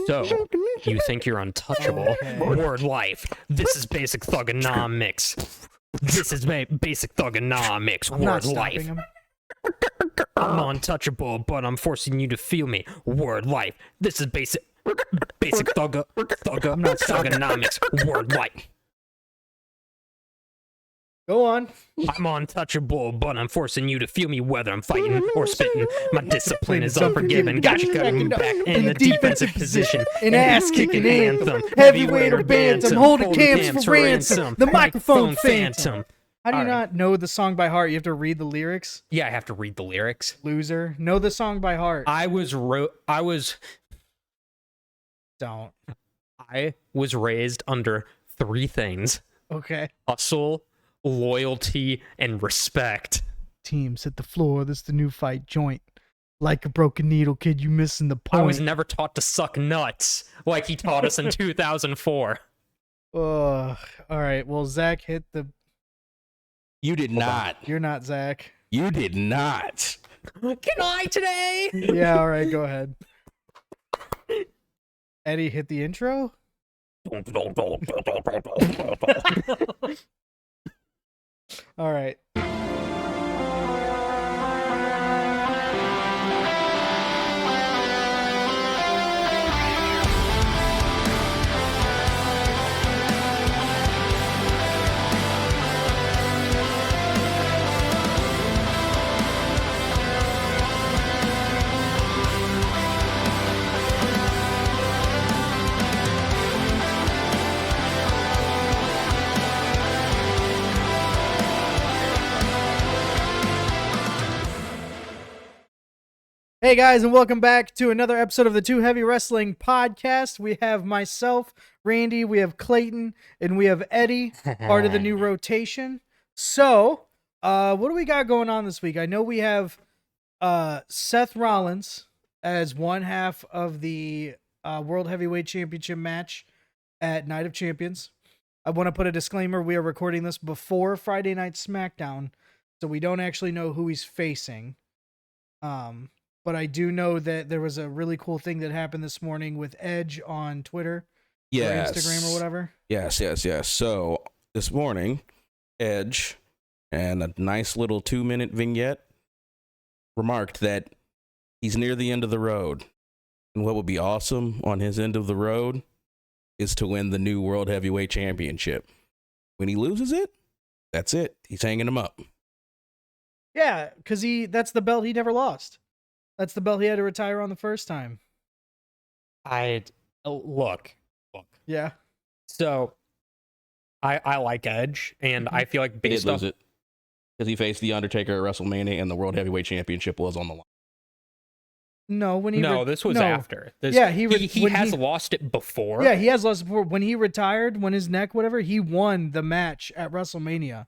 So, you think you're untouchable? Okay. Word life. This is basic thugonomics. This is basic thugonomics. I'm not Word stopping life. him. I'm untouchable, but I'm forcing you to feel me. Word life. This is basic thugonomics. Word life. Go on. I'm untouchable, but I'm forcing you to feel me whether I'm fighting or spitting. My discipline is unforgiving. Got you coming back in the defensive position. An ass-kicking anthem. Heavyweight or bantam. Holding camps for ransom. The microphone phantom. How do you not know the song by heart? You have to read the lyrics? Yeah, I have to read the lyrics. Loser. Know the song by heart. Don't. I was raised under three things: Okay. hustle, loyalty, and respect. Teams hit the floor. This is the new fight joint. Like a broken needle, kid, you missing the point. I was never taught to suck nuts like he taught us in 2004. All right. Well, Zach hit the... You did not. You're not Zach. You did not. Can I today? Yeah, all right. Go ahead. Eddie hit the intro? All right. Hey guys, and welcome back to another episode of the Too Heavy Wrestling Podcast. We have myself, Randy, we have Clayton, and we have Eddie, part of the new rotation. So, what do we got going on this week? I know we have Seth Rollins as one half of the World Heavyweight Championship match at Night of Champions. I want to put a disclaimer. We are recording this before Friday Night SmackDown, so we don't actually know who he's facing. But I do know that there was a really cool thing that happened this morning with Edge on Twitter or Instagram or whatever. Yes. So this morning, Edge, and a nice little 2-minute vignette, remarked that he's near the end of the road. And what would be awesome on his end of the road is to win the new World Heavyweight Championship. When he loses it, that's it. He's hanging him up. Yeah, because that's the belt he never lost. That's the belt he had to retire on the first time. Look. Yeah. So, I like Edge, and I feel like He based did off lose it because he faced The Undertaker at WrestleMania, and the World Heavyweight Championship was on the line. No, when he this was after. Yeah, he has lost it before. Yeah, he has lost it before. When he retired, when his neck, whatever, he won the match at WrestleMania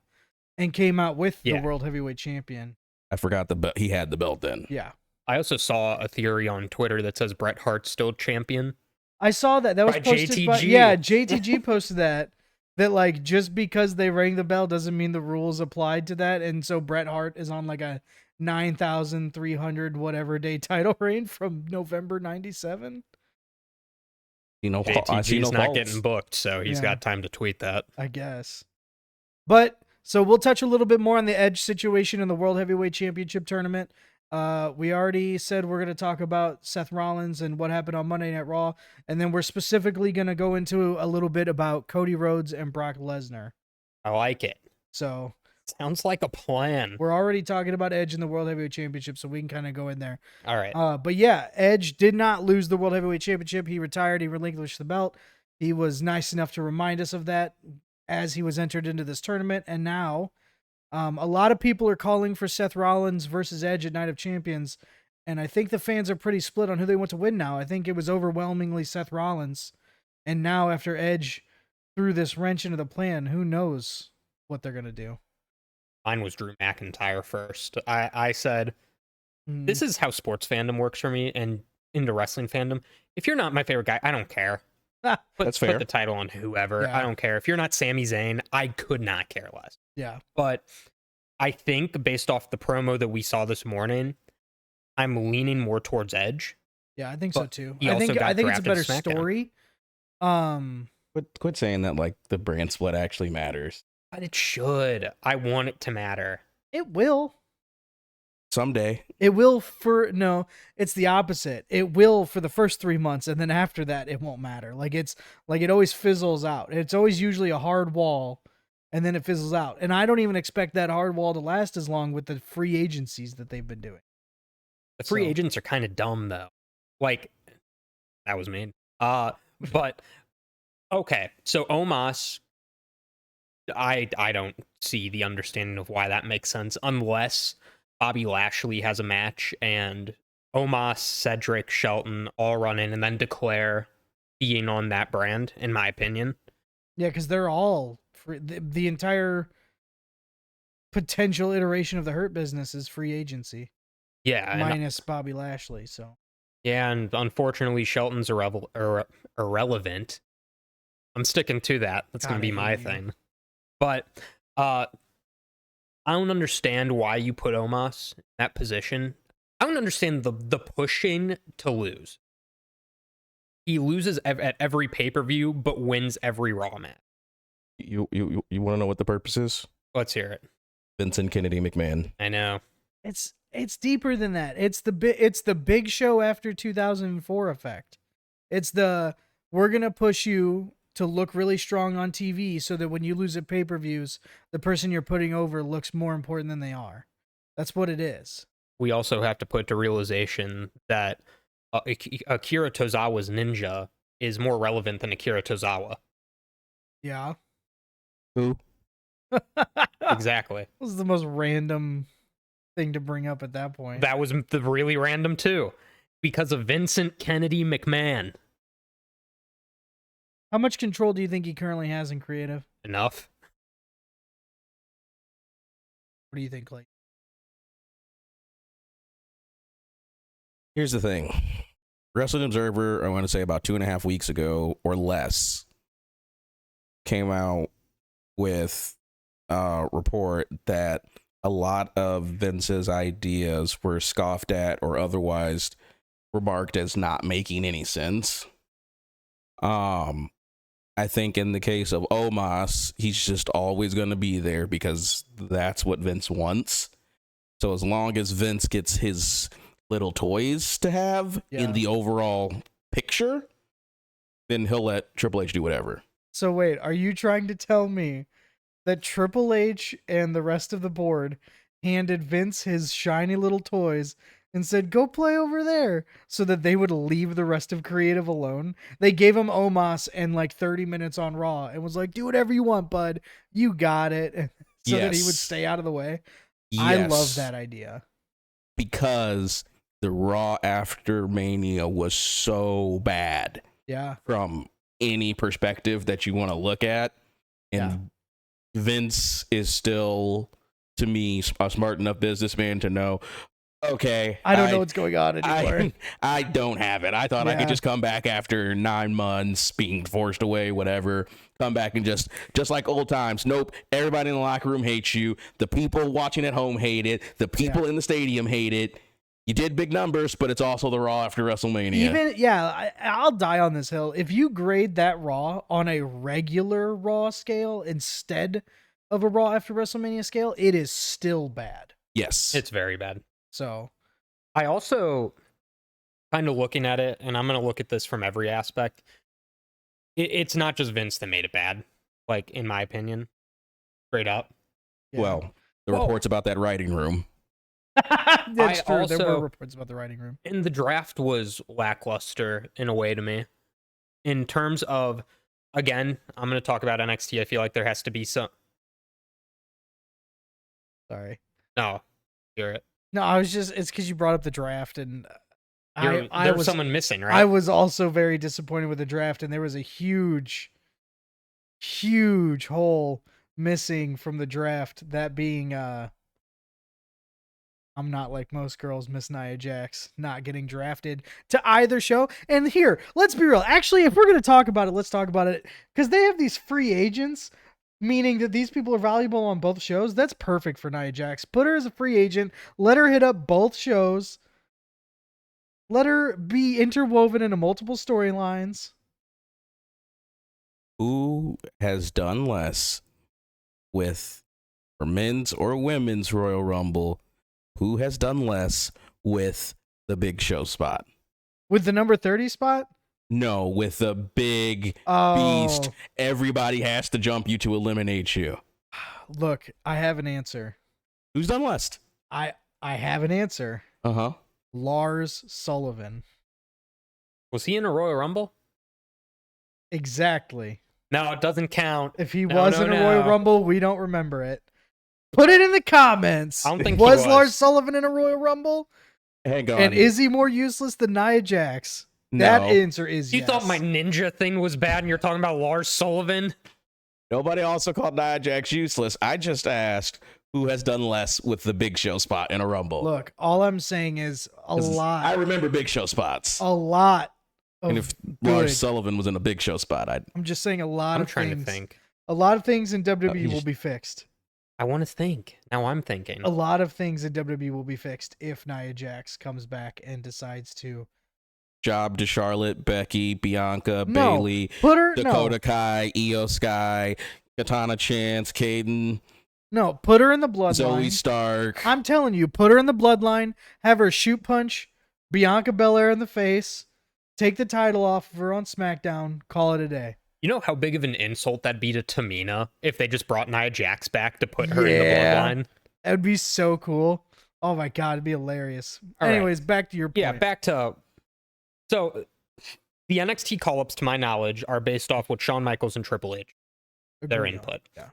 and came out with the World Heavyweight Champion. I forgot the belt. He had the belt then. Yeah. I also saw a theory on Twitter that says Bret Hart's still champion. I saw that. That was by posted JTG. by... Yeah, JTG posted that. That, like, just because they rang the bell doesn't mean the rules applied to that. And so Bret Hart is on, like, a 9,300 whatever day title reign from November 97. JTG's not getting booked, so he's got time to tweet that. I guess. But, so we'll touch a little bit more on the Edge situation in the World Heavyweight Championship tournament. We already said we're going to talk about Seth Rollins and what happened on Monday Night Raw, and then we're specifically going to go into a little bit about Cody Rhodes and Brock Lesnar. I like it. So sounds like a plan. We're already talking about Edge in the World Heavyweight Championship, so we can kind of go in there. All right. But yeah, Edge did not lose the World Heavyweight Championship. He retired. He relinquished the belt. He was nice enough to remind us of that as he was entered into this tournament, and now a lot of people are calling for Seth Rollins versus Edge at Night of Champions, and I think the fans are pretty split on who they want to win now. I think it was overwhelmingly Seth Rollins, and now after Edge threw this wrench into the plan, who knows what they're going to do. Mine was Drew McIntyre first. I said, this is how sports fandom works for me and into wrestling fandom. If you're not my favorite guy, I don't care. That's fair. Put the title on whoever. Yeah. I don't care. If you're not Sami Zayn, I could not care less. Yeah. But I think based off the promo that we saw this morning, I'm leaning more towards Edge. Yeah, I think so But too. he I also think got it's a drafted better to SmackDown. story. Quit saying that like the brand split actually matters. But it should. I want it to matter. It will. Someday. It will no, it's the opposite. It will for the first 3 months, and then after that, it won't matter. Like it always fizzles out. It's always usually a hard wall, and then it fizzles out. And I don't even expect that hard wall to last as long with the free agencies that they've been doing. The free agents are kind of dumb though. Like that was mean. But okay. So Omos, I don't see the understanding of why that makes sense unless Bobby Lashley has a match and Omos, Cedric, Shelton all run in and then declare being on that brand, in my opinion. Yeah, because they're all free. The entire potential iteration of the Hurt Business is free agency. Yeah. Minus Bobby Lashley, so. Yeah, and unfortunately, Shelton's irrelevant. I'm sticking to that. That's going to be my thing. But I don't understand why you put Omos in that position. I don't understand the pushing to lose. He loses at every pay-per-view, but wins every Raw match. You want to know what the purpose is? Let's hear it. Vincent Kennedy McMahon. I know. It's deeper than that. It's the Big Show after 2004 effect. It's we're gonna push you to look really strong on TV so that when you lose at pay-per-views, the person you're putting over looks more important than they are. That's what it is. We also have to put to realization that Akira Tozawa's ninja is more relevant than Akira Tozawa. Yeah. Who? Exactly. This is the most random thing to bring up at that point. That was really random too, because of Vincent Kennedy McMahon. How much control do you think he currently has in creative? Enough. What do you think, Clay? Here's the thing. Wrestling Observer, I want to say about 2.5 weeks ago or less, came out with a report that a lot of Vince's ideas were scoffed at or otherwise remarked as not making any sense. I think in the case of Omos, he's just always going to be there because that's what Vince wants. So as long as Vince gets his little toys to have in the overall picture, then he'll let Triple H do whatever. So wait, are you trying to tell me that Triple H and the rest of the board handed Vince his shiny little toys and said, go play over there, so that they would leave the rest of creative alone? They gave him Omos and like 30 minutes on Raw and was like, do whatever you want, bud. You got it. So that he would stay out of the way. Yes. I love that idea. Because the Raw after Mania was so bad. Yeah. From any perspective that you want to look at. And Vince is still, to me, a smart enough businessman to know, okay, I don't know what's going on anymore. I don't have it. I thought I could just come back after 9 months being forced away, whatever. Come back and just like old times. Nope. Everybody in the locker room hates you. The people watching at home hate it. The people in the stadium hate it. You did big numbers, but it's also the Raw after WrestleMania. I'll die on this hill. If you grade that Raw on a regular Raw scale instead of a Raw after WrestleMania scale, it is still bad. Yes. It's very bad. So I also kind of looking at it, and I'm going to look at this from every aspect. It's not just Vince that made it bad, like, in my opinion. Straight up. Yeah. Well, the reports about that writing room. That's true. Also, there were reports about the writing room. And the draft was lackluster in a way to me. In terms of, again, I'm going to talk about NXT. I feel like there has to be some. Sorry. No, hear it. No, it's because you brought up the draft, and There was someone missing, right? I was also very disappointed with the draft, and there was a huge hole missing from the draft. That being I'm not like most girls, Miss Nia Jax, not getting drafted to either show. And here, let's be real. Actually, if we're going to talk about it, let's talk about it. Because they have these free agents, meaning that these people are valuable on both shows. That's perfect for Nia Jax. Put her as a free agent. Let her hit up both shows. Let her be interwoven into multiple storylines. Who has done less with for men's or women's Royal Rumble? Who has done less with the Big Show spot? With the number 30 spot? No, with the big beast. Everybody has to jump you to eliminate you. Look, I have an answer. Who's done less? I have an answer. Uh-huh. Lars Sullivan. Was he in a Royal Rumble? Exactly. No, it doesn't count. If he No, was no, in a no. Royal Rumble, we don't remember it. Put it in the comments. I don't think he was was. Lars Sullivan in a Royal Rumble? Hang on. And is he more useless than Nia Jax? That No. answer is You yes. thought my ninja thing was bad and you're talking about Lars Sullivan? Nobody also called Nia Jax useless. I just asked who has done less with the Big Show spot in a Rumble. Look, all I'm saying is a 'Cause lot. I remember Big Show spots. A lot. And Of if good. Lars Sullivan was in a Big Show spot, I'm just saying a lot I'm of trying things. to think. A lot of things in WWE you will just- be fixed. I want to think. Now I'm thinking. A lot of things in WWE will be fixed if Nia Jax comes back and decides to job to Charlotte, Becky, Bianca, No. Bailey, put her Dakota Kai, Io Sky, Katana Chance, Caden, put her in the bloodline. Zoe Stark. I'm telling you, put her in the bloodline, have her shoot punch Bianca Belair in the face, take the title off of her on SmackDown, call it a day. You know how big of an insult that'd be to Tamina if they just brought Nia Jax back to put her in the Yeah. bloodline? That would be so cool. Oh my god, it'd be hilarious. All right. Anyways, back to your point. Yeah, back to... So, the NXT call-ups, to my knowledge, are based off what Shawn Michaels and Triple H, their Agreed on. input. Yeah.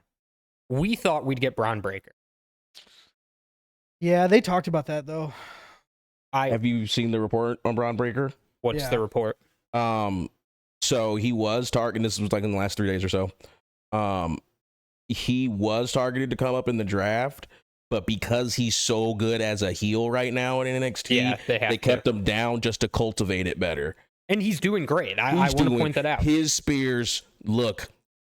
We thought we'd get Braun Breaker. Yeah, they talked about that though. Have you seen the report on Braun Breaker? What's Yeah. the report? So he was targeted. This was like in the last 3 days or so. He was targeted to come up in the draft, but because he's so good as a heel right now in NXT, Yeah, they kept him down just to cultivate it better. And he's doing great. I want to point that out. His spears look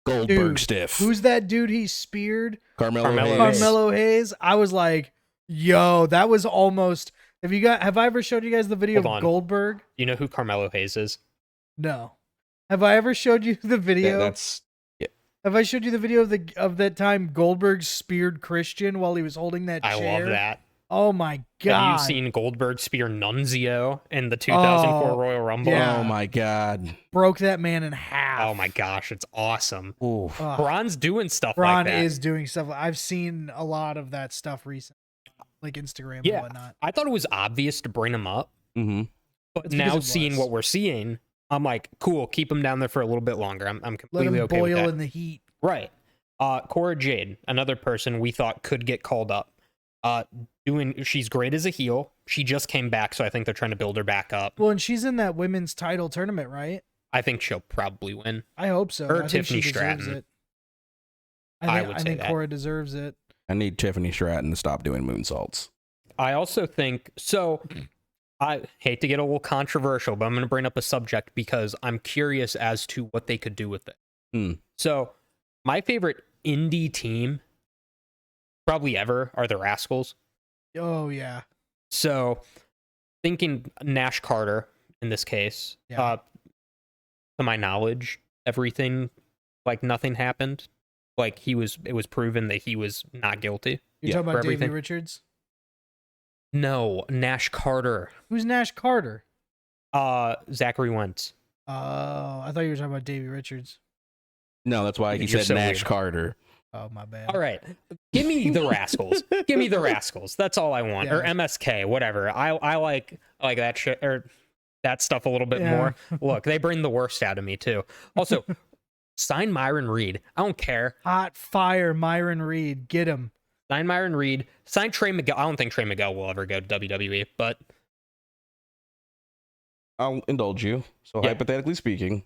Goldberg Dude, stiff. Who's that dude he speared? Carmelo Carmelo Hayes. Hayes. Carmelo Hayes. I was like, yo, that was almost. Have I ever showed you guys the video Hold of on. Goldberg? You know who Carmelo Hayes is? No. Have I ever showed you the video? That's Have I showed you the video of that time Goldberg speared Christian while he was holding that I chair? love that. Oh my god. Have you seen Goldberg spear Nunzio in the 2004 Oh, Royal Rumble? yeah. oh my god. Broke that man in half. Oh my gosh, it's awesome. Ooh. Ugh. Braun's doing stuff Braun like that. is doing stuff. I've seen a lot of that stuff recently, like Instagram Yeah. and whatnot. I thought it was obvious to bring him up, Mm-hmm. but It's because now it seeing was. what we're seeing, I'm like, cool, keep him down there for a little bit longer. I'm Let completely him okay with boil that. in the heat. Right. Cora Jade, another person we thought could get called up. She's great as a heel. She just came back, so I think they're trying to build her back up. Well, and she's in that women's title tournament, right? I think she'll probably win. I hope so. Or I think Tiffany she deserves Stratton. it. I think, would I say think that. Cora deserves it. I need Tiffany Stratton to stop doing moonsaults. I also think so. I hate to get a little controversial, but I'm going to bring up a subject because I'm curious as to what they could do with it. Hmm. So, my favorite indie team, probably ever, are the Rascals. Oh yeah. So, thinking Nash Carter in this case, Yeah. to my knowledge, everything, like nothing happened. Like it was proven that he was not guilty. You're Yeah, talking for about Davey everything. Richards? No, Nash Carter. Who's Nash Carter? Zachary Wentz. Oh, I thought you were talking about Davey Richards. No, that's why he You're said so Nash weird. Carter. Oh my bad. All right, give me the Rascals. Give me the Rascals. That's all I want. Or Yeah. MSK, whatever. I like that shit or that stuff a little bit Yeah. more. Look, they bring the worst out of me too. Also, sign Myron Reed. I don't care. Hot fire, Myron Reed. Get him. Sign Myron Reed. Sign Trey Miguel. I don't think Trey Miguel will ever go to WWE, but I'll indulge you. So Yeah. hypothetically speaking,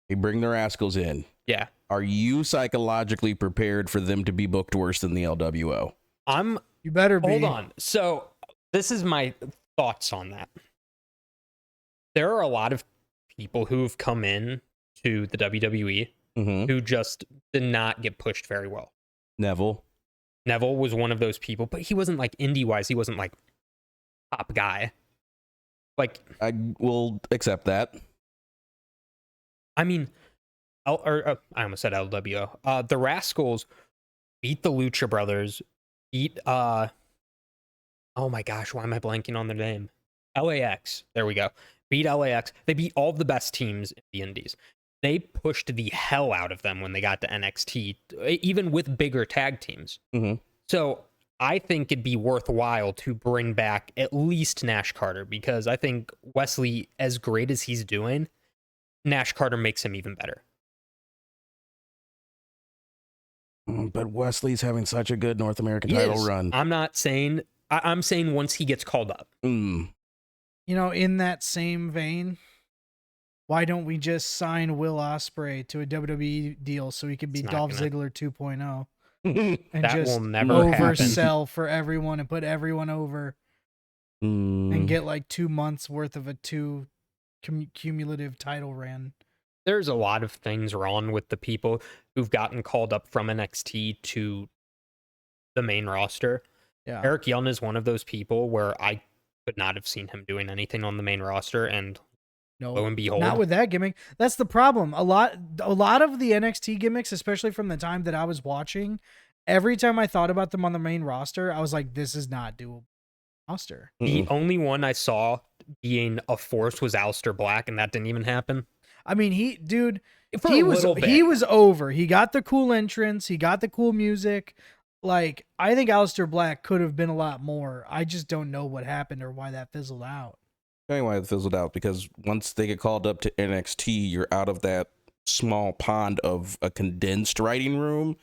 they bring the Rascals in. yeah, Are you psychologically prepared for them to be booked worse than the LWO? I'm. You better be. Hold on. So This is my thoughts on that. There are a lot of people who've come in to the WWE who just did not get pushed very well. Neville was one of those people, but he wasn't like indie wise. He wasn't like top guy. Like, I will accept that. I mean, I almost said LWO. The Rascals beat the Lucha Brothers, beat oh my gosh, why am I blanking on their name? LAX. There we go. Beat LAX. They beat all of the best teams in the Indies. They pushed the hell out of them when they got to NXT, even with bigger tag teams. So I think it'd be worthwhile to bring back at least Nash Carter, because I think Wesley, as great as he's doing, Nash Carter makes him even better. But Wesley's having such a good North American title run. I'm not saying... I'm saying once he gets called up. You know, in that same vein, why don't we just sign Will Ospreay to a WWE deal so he can be Dolph Ziggler 2.0 and that just will never oversell for everyone and put everyone over and Mm. get like 2 months worth of a cumulative title run. There's a lot of things wrong with the people who've gotten called up from NXT to the main roster. Yeah. Eric Young is one of those people where I could not have seen him doing anything on the main roster, and lo and behold, not with that gimmick. That's the problem. A lot of the NXT gimmicks, especially from the time that I was watching, every time I thought about them on the main roster, I was like, this is not doable roster. The only one I saw being a force was Aleister Black, and that didn't even happen. I mean, he was over. He got the cool entrance. He got the cool music. Like, I think Aleister Black could have been a lot more. I just don't know what happened or why that fizzled out. Anyway, it fizzled out because once they get called up to NXT, you're out of that small pond of a condensed writing room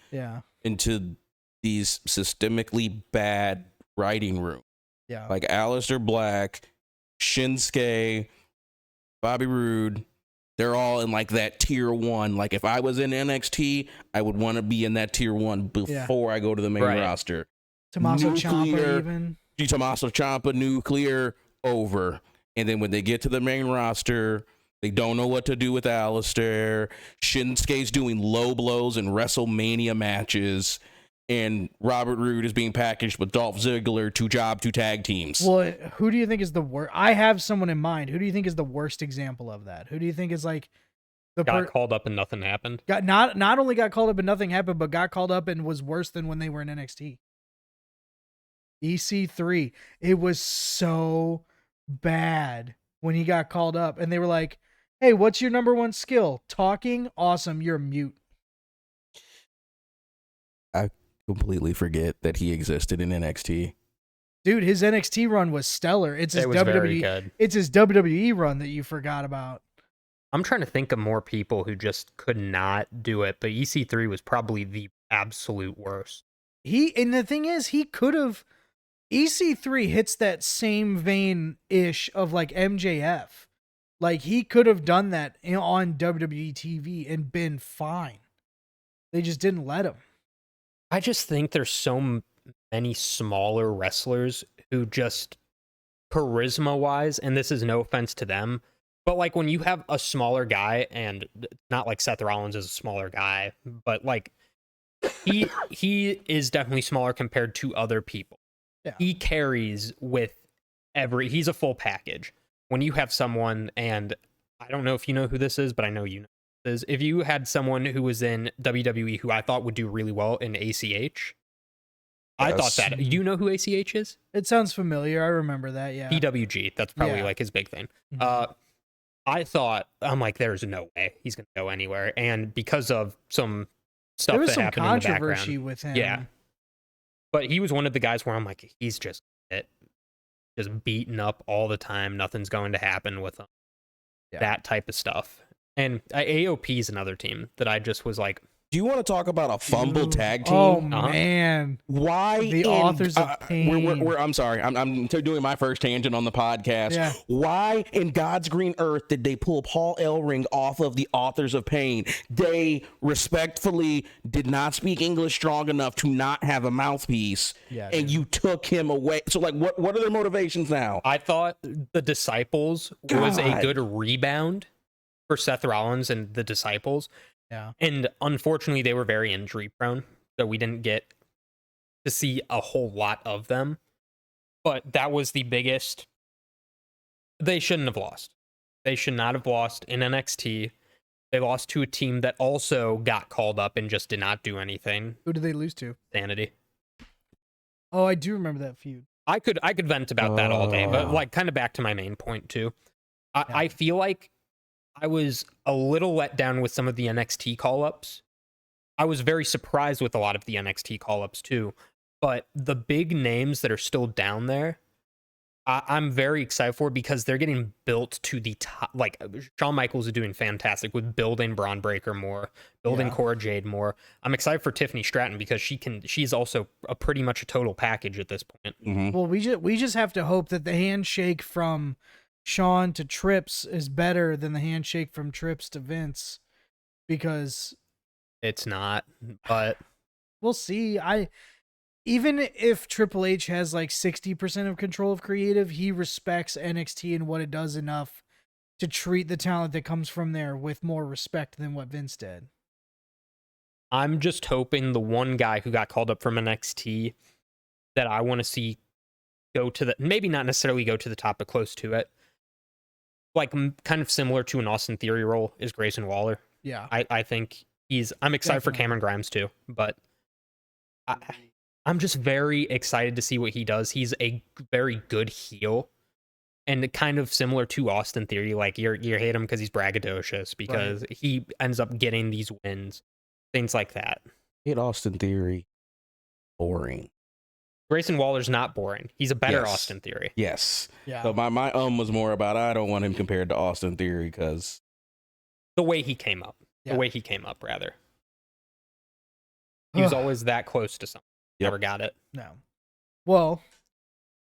into these systemically bad writing rooms. Yeah. Like Aleister Black, Shinsuke, Bobby Roode, they're all in like that tier 1. Like if I was in NXT, I would want to be in that tier 1 before I go to the main roster. Tommaso Ciampa even. Tommaso Ciampa, Nuclear, over. And then when they get to the main roster, they don't know what to do with Aleister. Shinsuke's doing low blows in WrestleMania matches. And Robert Roode is being packaged with Dolph Ziggler to job 2 tag teams. Well, who do you think is the worst? I have someone in mind. Who do you think is the worst example of that? Who do you think is like the got called up and nothing happened? Got not only got called up and nothing happened, but got called up and was worse than when they were in NXT. EC3. It was so bad when he got called up, and they were like, "Hey, what's your number 1 skill? Talking? Awesome. You're mute." I completely forget that he existed in NXT. Dude, his NXT run was stellar. It's his WWE. It's his WWE run that you forgot about. I'm trying to think of more people who just could not do it, but EC3 was probably the absolute worst. And the thing is, he could have. EC3 hits that same vein ish of like MJF. Like he could have done that on WWE TV and been fine. They just didn't let him. I just think there's so many smaller wrestlers who just charisma-wise, and this is no offense to them, but like when you have a smaller guy, and not like Seth Rollins is a smaller guy, but like he is definitely smaller compared to other people. Yeah. He carries with he's a full package. When you have someone, and I don't know if you know who this is, but I know you know. Is if you had someone who was in WWE who I thought would do really well in ACH, I thought that. Do you know who ACH is? It sounds familiar. I remember that, yeah. PWG. That's probably like his big thing. I'm like, there's no way he's going to go anywhere. And because of some stuff there was that some happened in the controversy background, with him. Yeah. But he was one of the guys where I'm like, he's just beaten up all the time. Nothing's going to happen with him. Yeah. That type of stuff. And AOP is another team that I just was like, Do you want to talk about a fumble tag team? Oh man! Why the authors of pain? I'm sorry. I'm doing my first tangent on the podcast. Yeah. Why in God's green earth did they pull Paul Ellering off of the authors of pain? They respectfully did not speak English strong enough to not have a mouthpiece, and you took him away. So, like, what are their motivations now? I thought the Disciples was a good rebound for Seth Rollins and the Disciples. Yeah. And unfortunately, they were very injury prone, so we didn't get to see a whole lot of them. But that was the biggest. They shouldn't have lost. They should not have lost in NXT. They lost to a team that also got called up and just did not do anything. Who did they lose to? Sanity. Oh, I do remember that feud. I could vent about that all day, but like kind of back to my main point too. I feel like I was a little let down with some of the NXT call-ups. I was very surprised with a lot of the NXT call-ups too. But the big names that are still down there, I'm very excited for because they're getting built to the top. Like Shawn Michaels is doing fantastic with building Braun Breaker more, building Cora Jade more. I'm excited for Tiffany Stratton because she's also pretty much a total package at this point. Mm-hmm. Well, we just have to hope that the handshake from Shawn to Trips is better than the handshake from Trips to Vince, because it's not, but we'll see. Even if Triple H has like 60% of control of creative, he respects NXT and what it does enough to treat the talent that comes from there with more respect than what Vince did. I'm just hoping the one guy who got called up from NXT that I want to see go to the, maybe not necessarily go to the top, but close to it, like kind of similar to an Austin Theory role, is Grayson Waller. Yeah. I think I'm excited for Definitely. Cameron Grimes too, but I'm just very excited to see what he does. He's a very good heel, and kind of similar to Austin Theory. Like you hate him because he's braggadocious, because he ends up getting these wins, things like that. Hate Austin Theory. Boring. Grayson Waller's not boring. He's a better Austin Theory. Yes. Yeah. So my was more about I don't want him compared to Austin Theory because the way he came up. Yeah. The way he came up, rather. He was always that close to something. Never got it. No. Well,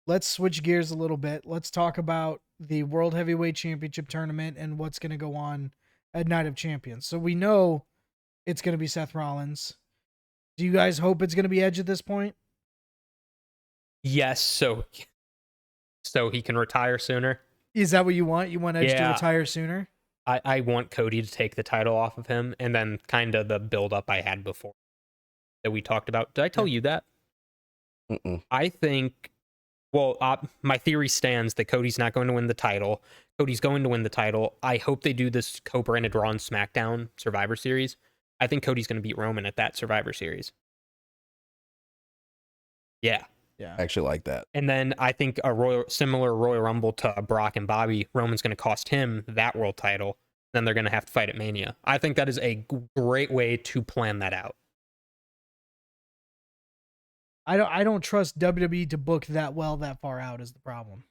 let's switch gears a little bit. Let's talk about the World Heavyweight Championship tournament and what's going to go on at Night of Champions. So we know it's going to be Seth Rollins. Do you guys hope it's going to be Edge at this point? Yes, so he can retire sooner. Is that what you want? You want Edge to Yeah. retire sooner? I want Cody to take the title off of him, and then kind of the build-up I had before that we talked about. Did I tell you that? Mm-mm. I think, well, my theory stands that Cody's not going to win the title. Cody's going to win the title. I hope they do this co-branded Raw and SmackDown Survivor Series. I think Cody's going to beat Roman at that Survivor Series. Yeah. Yeah. I actually like that. And then I think similar Royal Rumble to Brock and Bobby, Roman's going to cost him that world title. Then they're going to have to fight at Mania. I think that is a great way to plan that out. I don't trust WWE to book that well that far out is the problem.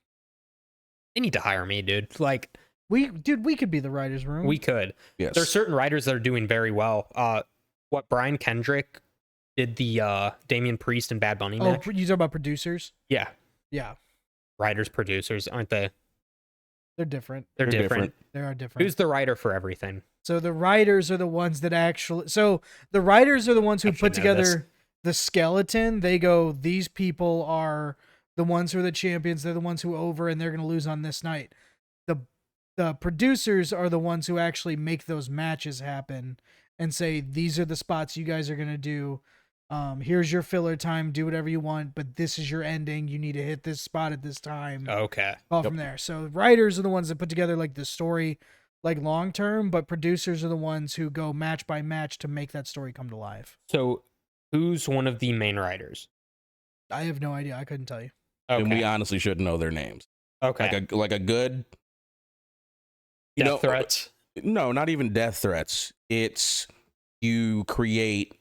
They need to hire me, dude. Like we could be the writers' room. we could. Yes. There's certain writers that are doing very well. What Brian Kendrick did the Damian Priest and Bad Bunny match. You talk about producers? Yeah. Yeah. Writers, producers, aren't they? They're different. They're different. They are different. Who's the writer for everything? So the writers are the ones that actually. So the writers are the ones who I put should know this. together the skeleton. They go, these people are the ones who are the champions. They're the ones who are over, and they're going to lose on this night. The producers are the ones who actually make those matches happen and say, these are the spots you guys are going to do. Here's your filler time. Do whatever you want, but this is your ending. You need to hit this spot at this time. Okay. All from there. So writers are the ones that put together like the story, like long term, but producers are the ones who go match by match to make that story come to life. So who's one of the main writers? I have no idea. I couldn't tell you. Okay. And we honestly shouldn't know their names. Okay. Like a good Death threats. No, not even death threats. It's you create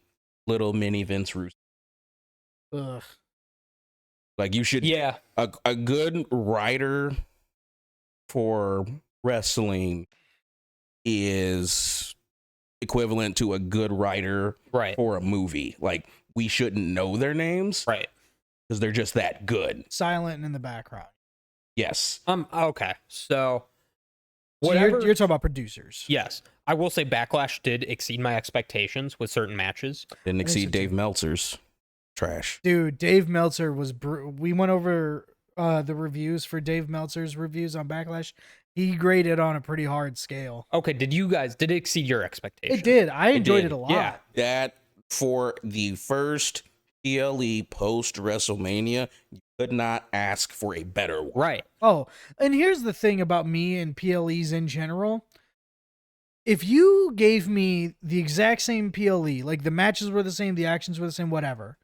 little mini Vince Russo. Ugh. Like you should. Yeah. A good writer for wrestling is equivalent to a good writer Right. for a movie. Like, we shouldn't know their names, Right. because they're just that good. Silent and in the background. Yes. Okay. So So whatever. you're talking about producers. Yes, I will say Backlash did exceed my expectations with certain matches. Didn't I think so, exceed Dave too. Meltzer's. Trash. Dude, Dave Meltzer was we went over the reviews for Dave Meltzer's reviews on Backlash. He graded on a pretty hard scale. Okay, did it exceed your expectations? It did. I enjoyed did. it a lot. Yeah. That, for the first PLE post WrestleMania, you could not ask for a better one. Right. Oh, and here's the thing about me and PLEs in general. If you gave me the exact same PLE, like the matches were the same, the actions were the same, whatever,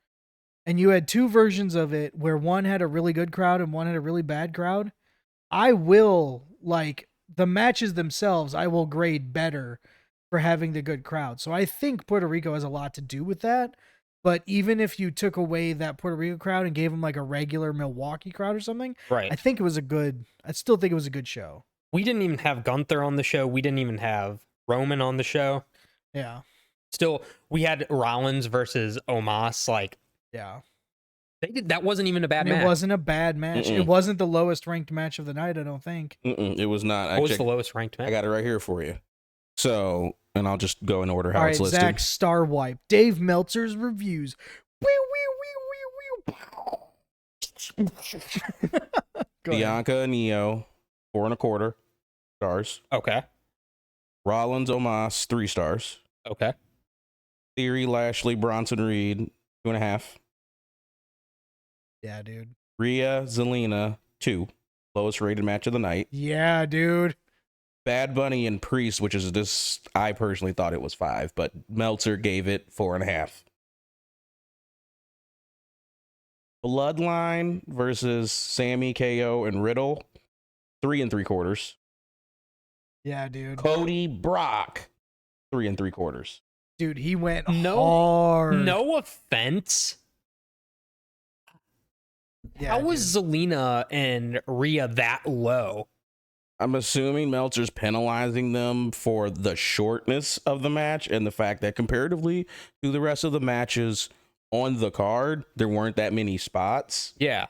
and you had two versions of it where one had a really good crowd and one had a really bad crowd, I will, like, the matches themselves, I will grade better for having the good crowd. So I think Puerto Rico has a lot to do with that. But even if you took away that Puerto Rico crowd and gave them like a regular Milwaukee crowd or something, Right. I still think it was a good show. We didn't even have Gunther on the show. We didn't even have Roman on the show. Yeah. Still, we had Rollins versus Omos. Like, Yeah. that wasn't even a bad match. It wasn't a bad match. Mm-mm. It wasn't the lowest ranked match of the night, I don't think. It was not. What was the lowest ranked match? I got it right here for you. So, and I'll just go in order how All it's right, listed. Zach Star Wipe. Dave Meltzer's reviews. Go ahead. Bianca and Neo, 4.25 stars. Okay. Rollins Omos, 3 stars. Okay. Theory, Lashley, Bronson Reed, 2.5. Yeah, dude. Rhea, Zelina, 2. Lowest rated match of the night. Yeah, dude. Bad Bunny and Priest, which is this, I personally thought it was 5, but Meltzer gave it 4.5. Bloodline versus Sammy, KO, and Riddle, 3.75. Yeah, dude. Cody, Brock, 3.75. Dude, he went No- hard. No offense. Yeah, How was Zelina and Rhea that low? I'm assuming Meltzer's penalizing them for the shortness of the match and the fact that comparatively to the rest of the matches on the card, there weren't that many spots. Yeah.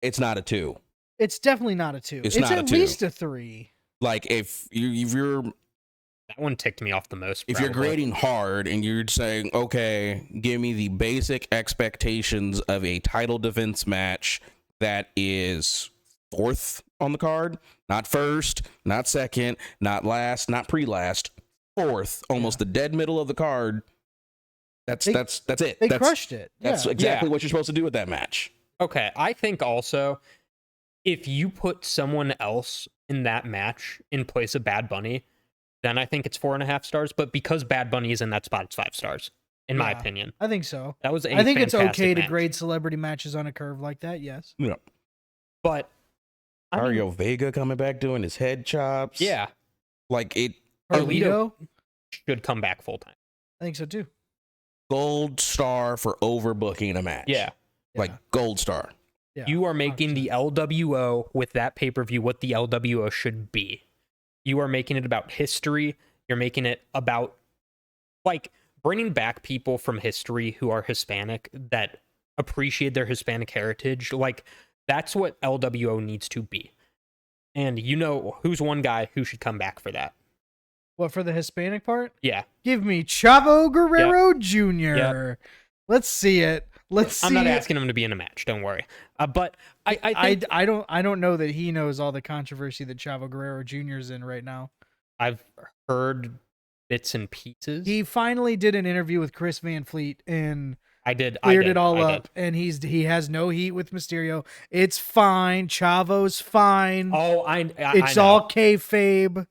It's not a 2. It's definitely not a 2. It's It's not a at 2. least a 3. Like, if you're That one ticked me off the most. if you're probably. grading hard and you're saying, okay, give me the basic expectations of a title defense match that is 4th on the card, not 1st, not 2nd, not last, not pre-last, 4th, almost the dead middle of the card. That's it. They crushed it. That's Yeah. exactly what you're supposed to do with that match. Okay, I think also if you put someone else in that match in place of Bad Bunny, then I think it's 4.5 stars. But because Bad Bunny is in that spot, it's 5 stars, in my Yeah. opinion. I think so. That was I think it's fantastic okay to match. grade celebrity matches on a curve like that, yes. Yeah. But I mean, Mario Vega coming back doing his head chops. yeah, Like, it Carlito should come back full time. I think so too. gold star for overbooking a match. Yeah. Like, gold star. Yeah. You are making the LWO with that pay-per-view what the LWO should be. You are making it about history. You're making it about, like, bringing back people from history who are Hispanic that appreciate their Hispanic heritage. Like, that's what LWO needs to be. And you know who's one guy who should come back for that? What, for the Hispanic part? Yeah. Give me Chavo Guerrero Jr. Let's see it. Let's see. I'm not it. asking him to be in a match. Don't worry. But I think I don't know that he knows all the controversy that Chavo Guerrero Jr. is in right now. I've heard bits and pieces. He finally did an interview with Chris Van Fleet and cleared cleared it all up, and he has no heat with Mysterio. It's fine. Chavo's fine. Oh, It's I know. all kayfabe.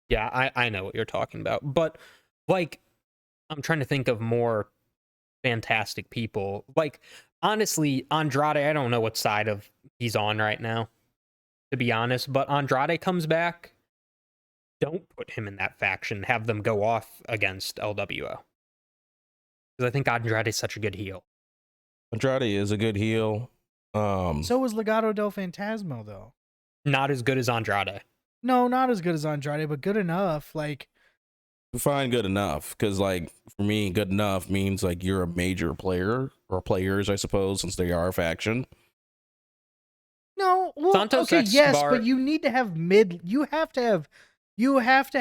Yeah, I know what you're talking about. But, like, I'm trying to think of more fantastic people. Like, honestly, Andrade, I don't know what side of he's on right now, to be honest. But Andrade comes back. Don't put him in that faction. Have them go off against LWO. Because I think Andrade is such a good heel. Andrade is a good heel. So was Legado del Fantasma, though. Not as good as Andrade. No, not as good as Andrade, but good enough. Like, Define good enough, because like for me, good enough means like you're a major player or players, I suppose, since they are a faction. No, well, Santos okay, yes, Escobar- but you need to have mid. You have to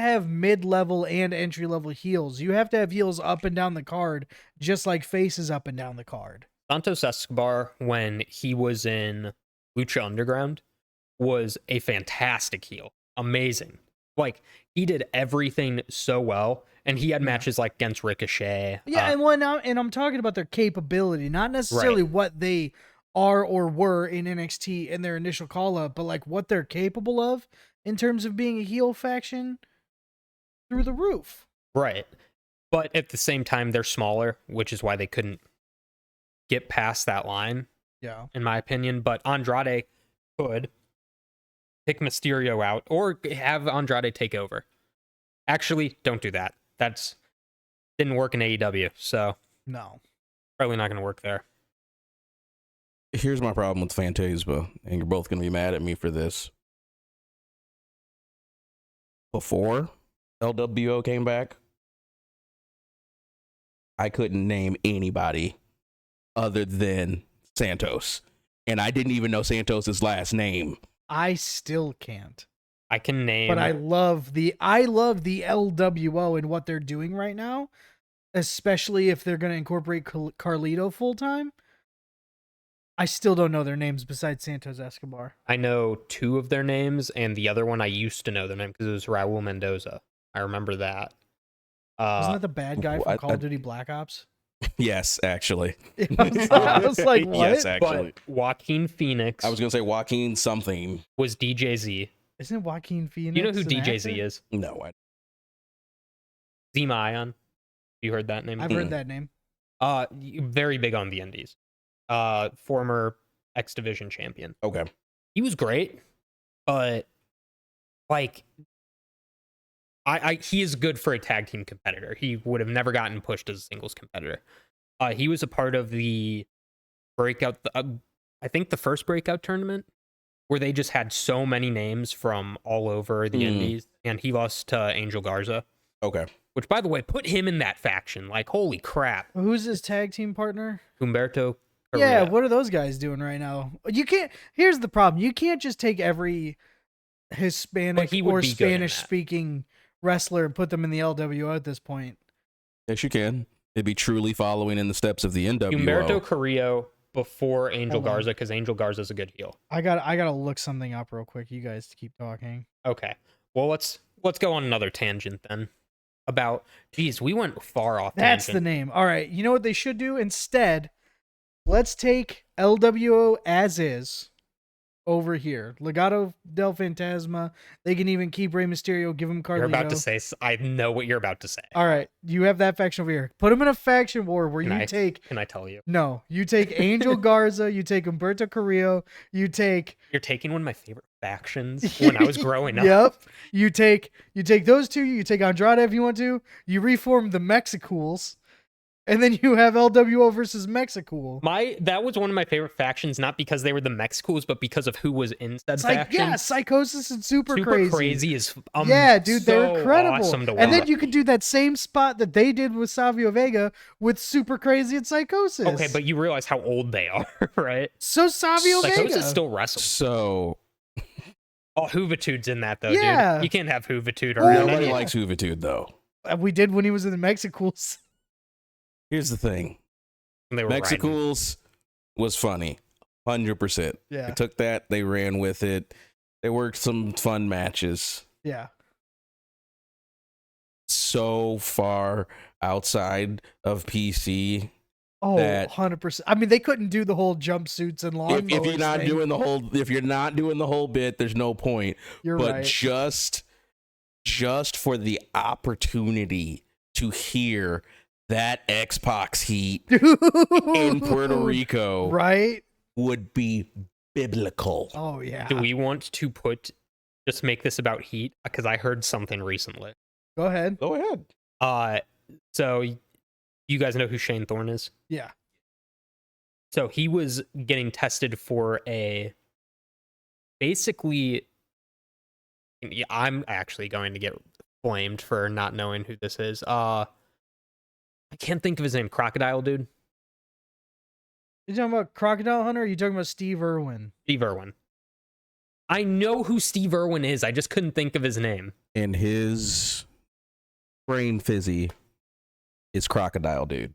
have mid-level and entry-level heals. You have to have heals up and down the card, just like faces up and down the card. Santos Escobar, when he was in Lucha Underground, was a fantastic heel. Amazing. Like, he did everything so well, and he had matches like against Ricochet. Yeah, and I'm talking about their capability, not necessarily what they are or were in NXT in their initial call-up, but like what they're capable of in terms of being a heel faction through the roof. Right. But at the same time, they're smaller, which is why they couldn't get past that line, Yeah. in my opinion. But Andrade could pick Mysterio out or have Andrade take over. Actually, don't do that. That's didn't work in AEW, so No. probably not going to work there. Here's my problem with Phantasma, and you're both going to be mad at me for this. Before LWO came back, I couldn't name anybody other than Santos. And I didn't even know Santos's last name. I still can't. I can name, But I love the LWO and what they're doing right now, especially if they're going to incorporate Carlito full time. I still don't know their names besides Santos Escobar. I know two of their names, and the other one I used to know their name because it was Raul Mendoza. I remember that. Wasn't that the bad guy from I- Call of Duty Black Ops? Yes, actually. I was like, what? Yes, actually. But Joaquin Phoenix I was going to say Joaquin something. was DJZ. Isn't Joaquin Phoenix? You know who an DJZ actor? is? No, Zema Ion. You heard that name? I've heard that name. Very big on the indies. Former X Division champion. okay. He was great, but like, he is good for a tag team competitor. He would have never gotten pushed as a singles competitor. He was a part of the breakout. I think the first breakout tournament where they just had so many names from all over the indies, and he lost to Angel Garza. Okay. Which, by the way, put him in that faction. Like, holy crap. Who's his tag team partner? Humberto Carrera. Yeah, what are those guys doing right now? You can't. Here's the problem: you can't just take every Hispanic he would or be good in that. Spanish-speaking wrestler and put them in the LWO at this point. Yes, you can. It'd be truly following in the steps of the NWO. Humberto Carrillo before Angel Hold on. Garza, because Angel Garza's a good heel. I gotta look something up real quick. You guys keep talking. Okay. Well, let's go on another tangent then. About, geez, we went far off That's the tangent. name. All right. You know what they should do instead? Let's take LWO as is over here. Legado del Fantasma. They can even keep Rey Mysterio, give him Carlito. You're about to say, I know what you're about to say. All right. You have that faction over here. Put them in a faction war where Can you take. Can I tell you? No, you take Angel Garza, you take Humberto Carrillo, you take. You're taking one of my favorite factions when I was growing up. Yep. You take those two, you take Andrade if you want to, you reform the Mexicools, and then you have LWO versus Mexicool. That was one of my favorite factions, not because they were the Mexicools, but because of who was in said faction. Yeah, Psychosis and Super Crazy is yeah, dude, they're so incredible. awesome to And then watch. you can do that same spot that they did with Savio Vega with Super Crazy and Psychosis. Okay, but you realize how old they are, right? So Savio Vega. Psychosis still wrestles. So Oh, Huvitude's in that though, Yeah. dude. You can't have Huvitude Well, around. nobody yeah. likes Huvitude, though. We did when he was in the Mexicools. Here's the thing. They were riding. Mexicools was funny. 100%. Yeah. They took that. They ran with it. They worked some fun matches. Yeah. So far outside of PC. Oh, That- 100%. I mean, they couldn't do the whole jumpsuits and lawnmowers If you're not thing. doing the whole bit, there's no point. You're But right. just for the opportunity to hear that Xbox heat in Puerto Rico Right? would be biblical. Oh, yeah. Do we want to just make this about Heat? Because I heard something recently. Go ahead. Go ahead. So you guys know who Shane Thorne is? Yeah. So he was getting tested for basically, I'm actually going to get blamed for not knowing who this is. I can't think of his name. Crocodile dude. You talking about Crocodile Hunter? Or are you talking about Steve Irwin? Steve Irwin. I know who Steve Irwin is. I just couldn't think of his name. And his brain fizzy is Crocodile Dude.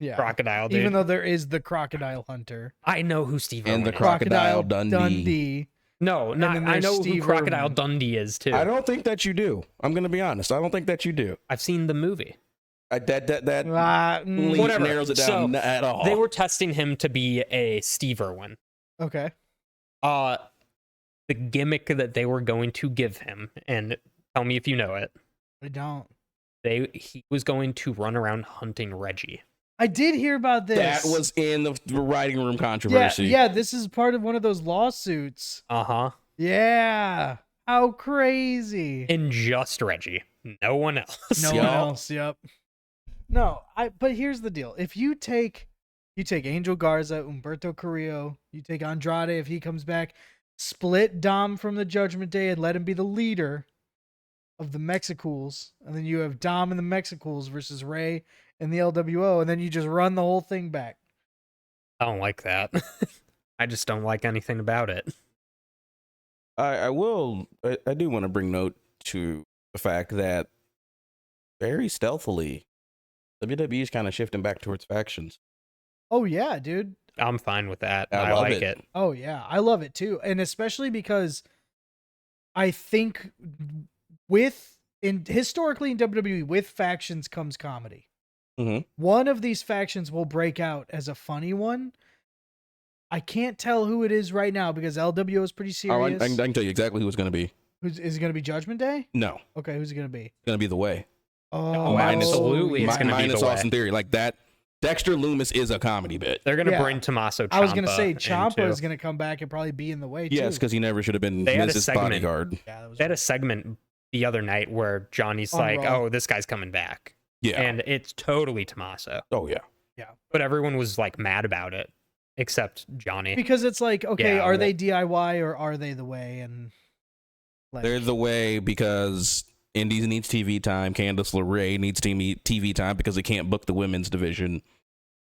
Yeah. Crocodile dude. Even though there is the Crocodile Hunter. I know who Steve Irwin And the is. Crocodile Dundee. No, not, then I there's know who Steve Crocodile Irwin. Dundee is too. I don't think that you do. I'm going to be honest. I don't think that you do. I've seen the movie. That Whatever. narrows it down So, at all. They were testing him to be a Steve Irwin. Okay. The gimmick that they were going to give him, and tell me if you know it. I don't. He was going to run around hunting Reggie. I did hear about this. That was in the writing room controversy. Yeah, this is part of one of those lawsuits. Uh-huh. Yeah. How crazy. And just Reggie. No one else. No Yup. one else, yep. No, but here's the deal. If you take Angel Garza, Humberto Carrillo, you take Andrade if he comes back, split Dom from the Judgment Day and let him be the leader of the Mexicools, and then you have Dom and the Mexicools versus Ray and the LWO, and then you just run the whole thing back. I don't like that. I just don't like anything about it. I do want to bring note to the fact that very stealthily, WWE is kind of shifting back towards factions. Oh yeah, dude. I'm fine with that. I I love like it. it. Oh yeah, I love it too, and especially because I think historically in WWE, with factions comes comedy. Mhm. One of these factions will break out as a funny one. I can't tell who it is right now because LWO is pretty Oh, I serious. can tell you exactly who it's going to be. Is it going to be Judgment Day? No, it's Okay, who's it going to be? going to be The Way. Oh, absolutely, it's gonna be minus The Way. Austin Theory. Like that, Dexter Loomis is a comedy bit. They're going to Yeah. bring Tommaso Ciampa I was going to say Ciampa into- is going to come back and probably be in the way too. Yes, because he never should have been They had a Miz's segment. bodyguard. Yeah, that was They had a segment the other night where Johnny's On like, Raw. oh, this guy's coming back. Yeah. And it's totally Tommaso. Oh yeah. But everyone was like mad about it, except Johnny. because it's like, okay, Yeah, are they DIY or are they the way? And like, They're The Way because Indies needs TV time. Candice LeRae needs TV time because they can't book the women's division.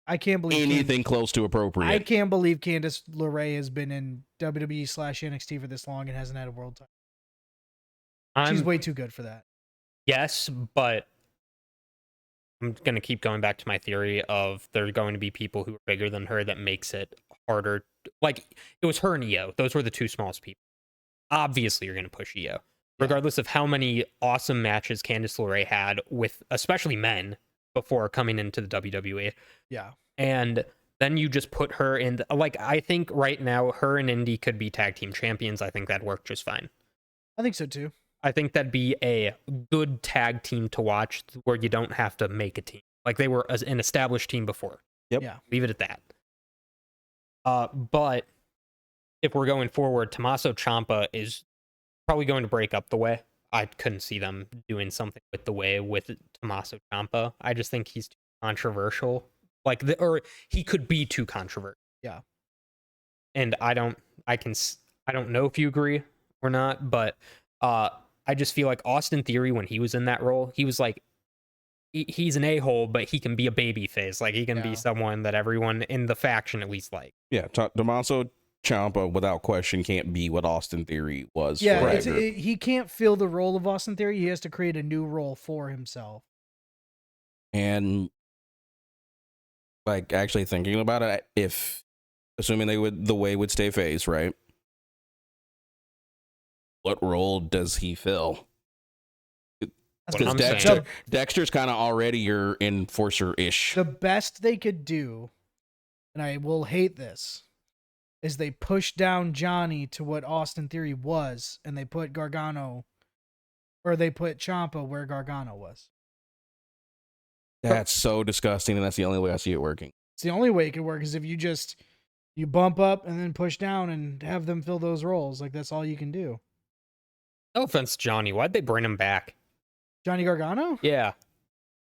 I can't believe Anything close to appropriate. I can't believe Candice LeRae has been in WWE/NXT for this long and hasn't had a world title. She's way too good for that. Yes, but I'm going to keep going back to my theory of there are going to be people who are bigger than her that makes it harder. Like, it was her and Io. Those were the two smallest people. Obviously, you're going to push Io. Regardless of how many awesome matches Candice LeRae had with, especially men, before coming into the WWE. Yeah. And then you just put her in, like, I think right now, her and Indy could be tag team champions. I think that'd work just fine. I think so too. I think that'd be a good tag team to watch where you don't have to make a team. Like they were an established team before. Yep. Yeah. Leave it at that. But if we're going forward, Tommaso Ciampa is probably going to break up The Way. I couldn't see them doing something with The Way with Tommaso Ciampa. I just think he's too controversial. Or he could be too controversial. Yeah. And I don't know if you agree or not, but I just feel like Austin Theory, when he was in that role, he was like, he's an a-hole, but he can be a baby face. Like, he can be someone that everyone in the faction at least like. Yeah, Tommaso Ciampa, without question, can't be what Austin Theory was. Yeah, forever. he can't fill the role of Austin Theory. He has to create a new role for himself. And like actually thinking about it, if assuming The Way would stay face, right? What role does he fill? That's Because what I'm saying. Dexter's kind of already your enforcer-ish. The best they could do, and I will hate this, is they push down Johnny to what Austin Theory was, and they put Ciampa where Gargano was. That's so disgusting, and that's the only way I see it working. It's the only way it could work is if you bump up and then push down and have them fill those roles. Like, that's all you can do. No offense, Johnny. Why'd they bring him back? Johnny Gargano? Yeah.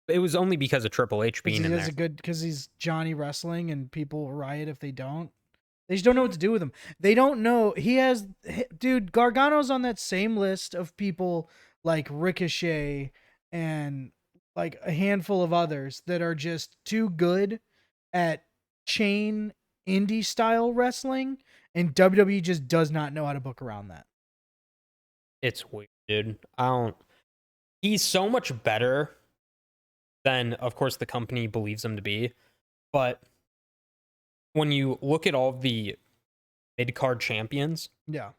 It was only because of Triple H being in there. Because he's Johnny Wrestling and people riot if they don't. They just don't know what to do with him. They don't know. Dude, Gargano's on that same list of people like Ricochet and like a handful of others that are just too good at chain indie style wrestling, and WWE just does not know how to book around that. It's weird, dude. I don't. He's so much better than, of course, the company believes him to be. But when you look at all of the mid card champions, Yeah.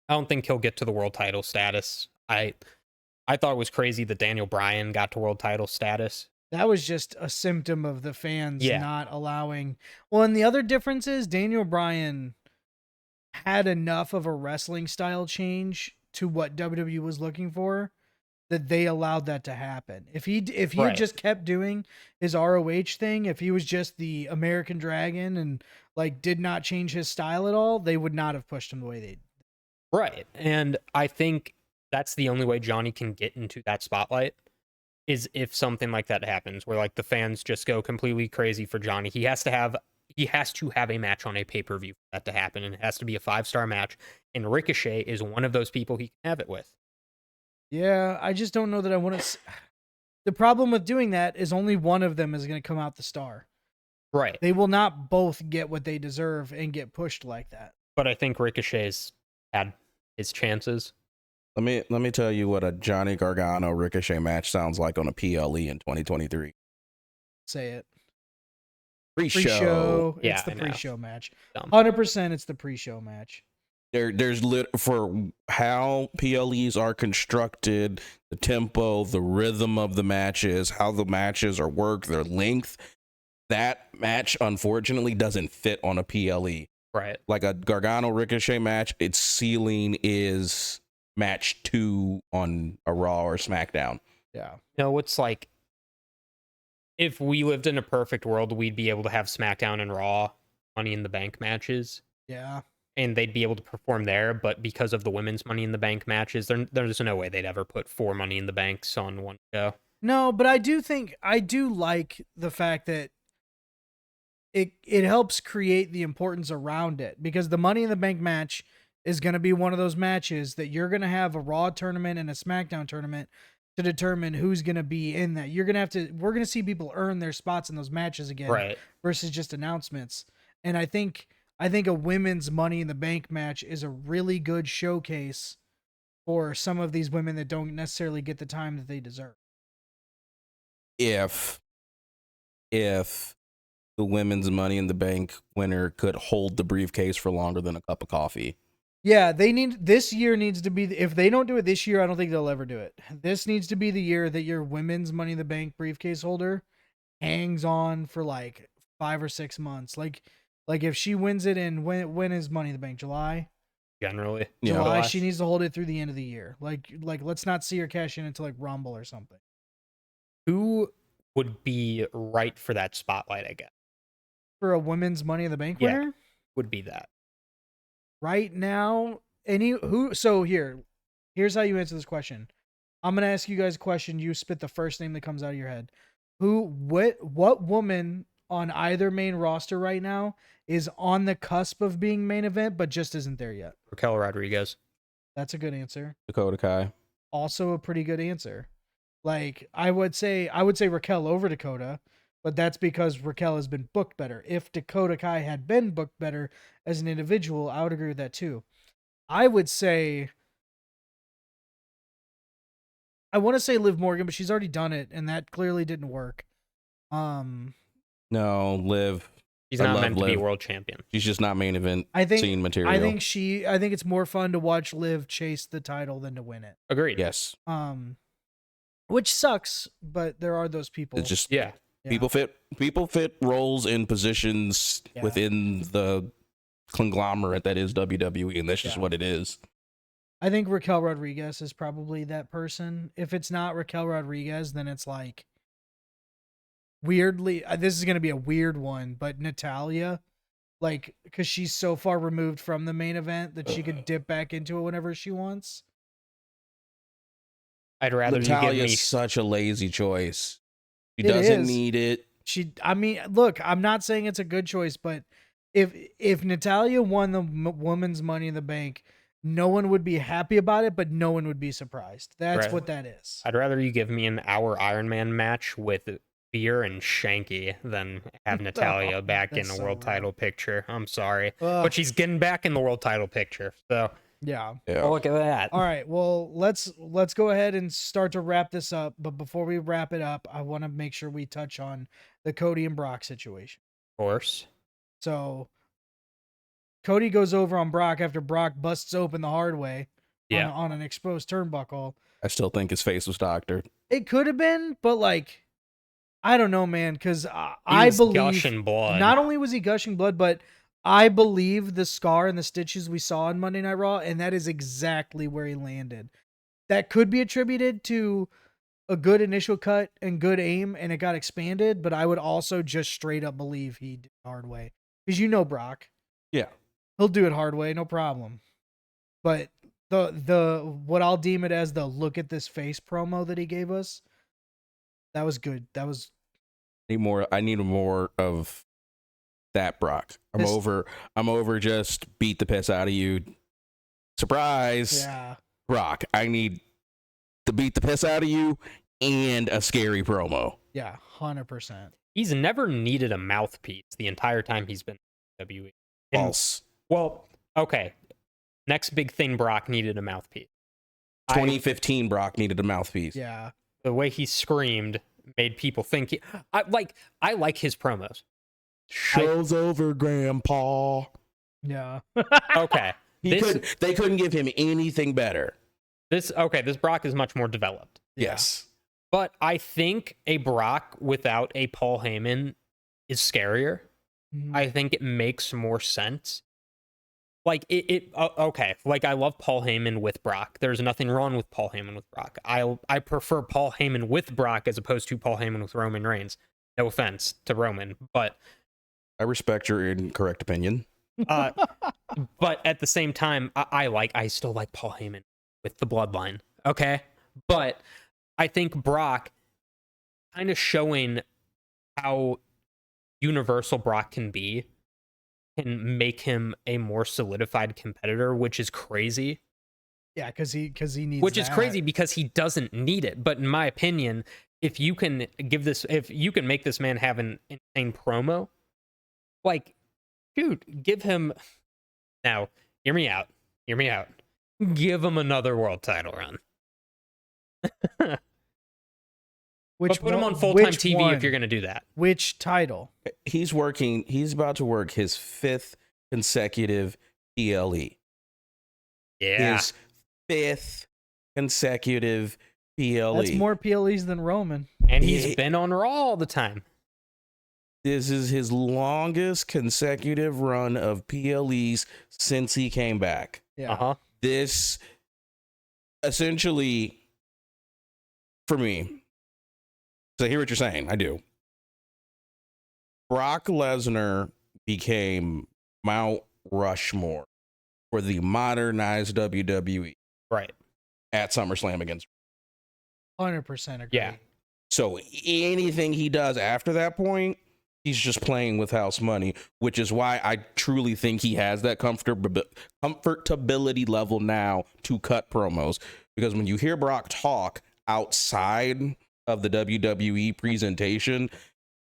I don't think he'll get to the world title status. I thought it was crazy that Daniel Bryan got to world title status. That was just a symptom of the fans Yeah. not allowing. Well, and the other difference is Daniel Bryan had enough of a wrestling style change to what WWE was looking for that they allowed that to happen. If he had Right. just kept doing his ROH thing, if he was just the American Dragon and like did not change his style at all, they would not have pushed him the way they did. Right. And I think that's the only way Johnny can get into that spotlight is if something like that happens, where like the fans just go completely crazy for Johnny. He has to have a match on a pay-per-view for that to happen, and it has to be a 5-star match. And Ricochet is one of those people he can have it with. Yeah, I just don't know that I want to. The problem with doing that is only one of them is going to come out the star. Right. They will not both get what they deserve and get pushed like that. But I think Ricochet's had his chances. Let me tell you what a Johnny Gargano Ricochet match sounds like on a PLE in 2023. Say it. Pre-show. Yeah, It's the I know. pre-show match. Dumb. 100% it's the pre-show match. For how PLEs are constructed, the tempo, the rhythm of the matches, how the matches are worked, their length. That match, unfortunately, doesn't fit on a PLE. Right. Like a Gargano Ricochet match, its ceiling is match 2 on a Raw or SmackDown. Yeah. No, it's like if we lived in a perfect world, we'd be able to have SmackDown and Raw Money in the Bank matches. Yeah. And they'd be able to perform there, but because of the women's Money in the Bank matches, there's no way they'd ever put 4 Money in the Banks on one show. No, but I do like the fact that it helps create the importance around it, because the Money in the Bank match is going to be one of those matches that you're going to have a Raw tournament and a SmackDown tournament to determine who's going to be in that. We're going to see people earn their spots in those matches again, Right. versus just announcements. And I think a women's Money in the Bank match is a really good showcase for some of these women that don't necessarily get the time that they deserve. If the women's Money in the Bank winner could hold the briefcase for longer than a cup of coffee. Yeah, this year needs to be, if they don't do it this year, I don't think they'll ever do it. This needs to be the year that your women's Money in the Bank briefcase holder hangs on for like 5 or 6 months. Like if she wins it in, when is Money in the Bank? July? Generally. Yeah. July, she needs to hold it through the end of the year. Like let's not see her cash in until like Rumble or something. Who would be right for that spotlight, I guess? For a women's Money in the Bank Yeah. winner? Would be that. Right now, here's how you answer this question. I'm gonna ask you guys a question. You spit the first name that comes out of your head. What woman on either main roster right now is on the cusp of being main event, but just isn't there yet? Raquel Rodriguez. That's a good answer. Dakota Kai. Also a pretty good answer. Like I would say Raquel over Dakota, but that's because Raquel has been booked better. If Dakota Kai had been booked better as an individual, I would agree with that too. I would say, I want to say Liv Morgan, but she's already done it, and that clearly didn't work. No, Liv. She's I not love meant to be Liv. world champion. She's just not main event I think scene material. I think it's more fun to watch Liv chase the title than to win it. Agreed. Yes. Which sucks, but there are those people. It's just Yeah. Yeah. people fit roles in positions Yeah. within the conglomerate that is WWE, and that's just Yeah. what it is. I think Raquel Rodriguez is probably that person. If it's not Raquel Rodriguez, then it's like weirdly, this is going to be a weird one, but Natalya, like, because she's so far removed from the main event that she could dip back into it whenever she wants. I'd rather you give Natalya me is such a lazy choice. She It doesn't is. need it. I mean, look, I'm not saying it's a good choice, but if Natalya won the woman's Money in the Bank, no one would be happy about it, but no one would be surprised. That's Right. what that is. I'd rather you give me an hour Iron Man match with Beer and Shanky than have Natalia back in That's the so world rude. title picture. I'm sorry. Ugh. But she's getting back in the world title picture. So Yeah. Yeah. look at that. All right. Well, let's go ahead and start to wrap this up. But before we wrap it up, I want to make sure we touch on the Cody and Brock situation. Of course. So Cody goes over on Brock after Brock busts open the hard way Yeah. on an exposed turnbuckle. I still think his face was doctored. It could have been, but like, I don't know, man, because He I was believe gushing blood. not only was he gushing blood, but I believe the scar and the stitches we saw on Monday Night Raw, and that is exactly where he landed. That could be attributed to a good initial cut and good aim, and it got expanded, but I would also just straight up believe he did it hard way. Because you know Brock. Yeah. He'll do it hard way, no problem. But the what I'll deem it as the look at this face promo that he gave us, that was good. That was I need more of that Brock. I'm over just beat the piss out of you. Surprise. yeah. Brock. I need to beat the piss out of you and a scary promo. Yeah, 100%. He's never needed a mouthpiece the entire time he's been in WWE. And- False. Well, okay. Next big thing, Brock needed a mouthpiece. 2015 Brock needed a mouthpiece. Yeah. The way he screamed made people think I like his promos. Show's over, Grandpa. Yeah. Okay. They couldn't give him anything better. This Brock is much more developed. Yes. But I think a Brock without a Paul Heyman is scarier. Mhm. I think it makes more sense. Like okay. Like I love Paul Heyman with Brock. There's nothing wrong with Paul Heyman with Brock. I prefer Paul Heyman with Brock as opposed to Paul Heyman with Roman Reigns. No offense to Roman, but I respect your incorrect opinion. but at the same time, I still like Paul Heyman with the bloodline. Okay. But I think Brock kind of showing how universal Brock can be can make him a more solidified competitor, which is crazy. Yeah, because he needs Which is that. crazy because he doesn't need it. But in my opinion, if you can make this man have an insane promo, like, dude, give him now. Hear me out. Give him another world title run. But put him on full-time TV if you're going to do that. Which title? He's about to work his 5th consecutive PLE. Yeah. His 5th consecutive PLE. That's more PLEs than Roman. And he's been on Raw all the time. This is his longest consecutive run of PLEs since he came back. Yeah. Uh-huh. This essentially, for me, so I hear what you're saying. I do. Brock Lesnar became Mount Rushmore for the modernized WWE Right. at SummerSlam against. 100% agree. Yeah. So anything he does after that point, he's just playing with house money, which is why I truly think he has that comfortability level now to cut promos. Because when you hear Brock talk outside of the WWE presentation,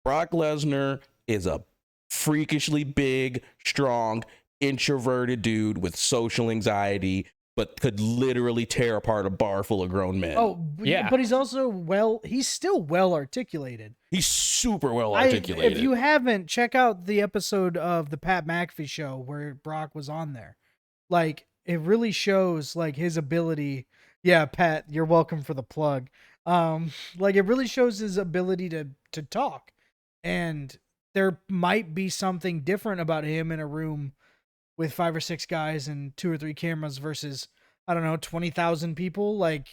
Brock Lesnar is a freakishly big, strong, introverted dude with social anxiety, but could literally tear apart a bar full of grown men. Oh, Yeah. But he's also he's still well articulated. He's super well articulated. If you haven't, check out the episode of the Pat McAfee show where Brock was on there. Like, it really shows like his ability. Yeah, Pat, you're welcome for the plug. Like it really shows his ability to talk. And there might be something different about him in a room with 5 or 6 guys and 2 or 3 cameras versus, I don't know, 20,000 people. Like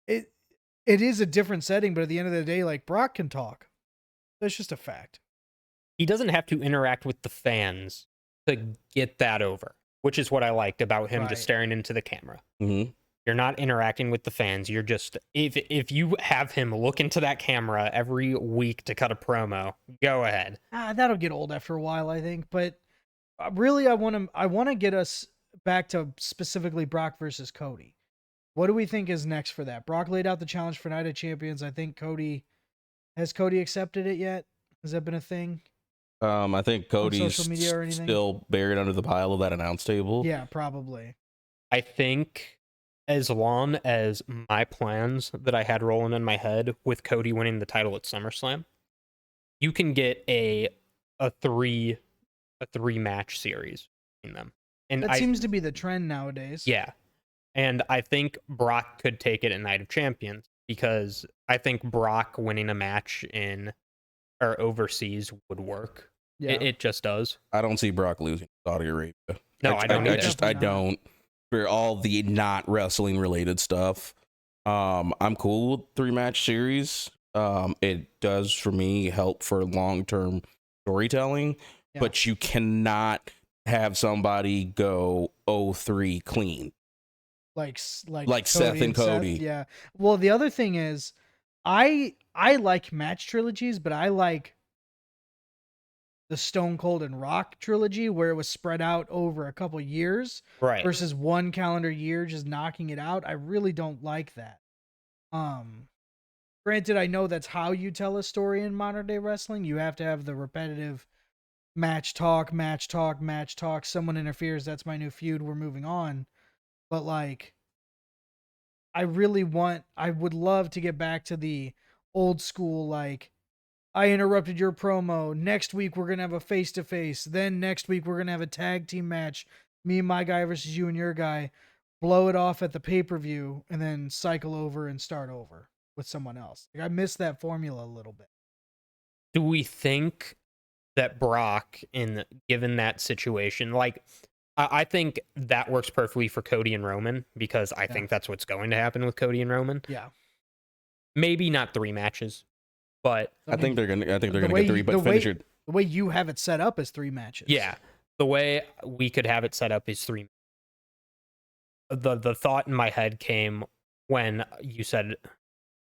it is a different setting, but at the end of the day, like Brock can talk. That's just a fact. He doesn't have to interact with the fans to get that over, which is what I liked about him Right. just staring into the camera. Mhm. You're not interacting with the fans. You're just if you have him look into that camera every week to cut a promo, go ahead. That'll get old after a while, I think. But really, I want to get us back to specifically Brock versus Cody. What do we think is next for that? Brock laid out the challenge for Night of Champions. I think has Cody accepted it yet? Has that been a thing? I think Cody's social media or anything? still buried under the pile of that announce table. Yeah, probably. I think as long as my plans that I had rolling in my head with Cody winning the title at SummerSlam, you can get a three match series in them. And That seems to be the trend nowadays. Yeah. And I think Brock could take it at Night of Champions because I think Brock winning a match in or overseas would work. Yeah. It just does. I don't see Brock losing to Saudi Arabia. No, I don't either. I don't. For all the not wrestling related stuff, I'm cool with 3-match series. It does for me help for long term storytelling, but you cannot have somebody go 0-3 clean. Like Seth and Cody. Yeah. Well, the other thing is, I like match trilogies, but I like the Stone Cold and Rock trilogy where it was spread out over a couple years, right? Versus one calendar year just knocking it out. I really don't like that. Granted, I know that's how you tell a story in modern day wrestling. You have to have the repetitive match talk. Someone interferes. That's my new feud. We're moving on. But like, I would love to get back to the old school, like, I interrupted your promo. Next week, we're going to have a face-to-face. Then next week, we're going to have a tag team match. Me and my guy versus you and your guy. Blow it off at the pay-per-view and then cycle over and start over with someone else. Like, I miss that formula a little bit. Do we think that Brock, given that situation, like, I think that works perfectly for Cody and Roman because I think that's what's going to happen with Cody and Roman. Yeah. Maybe not 3 matches, but I think they're gonna get 3. But the way you have it set up is 3 matches. Yeah, the way we could have it set up is 3. The thought in my head came when you said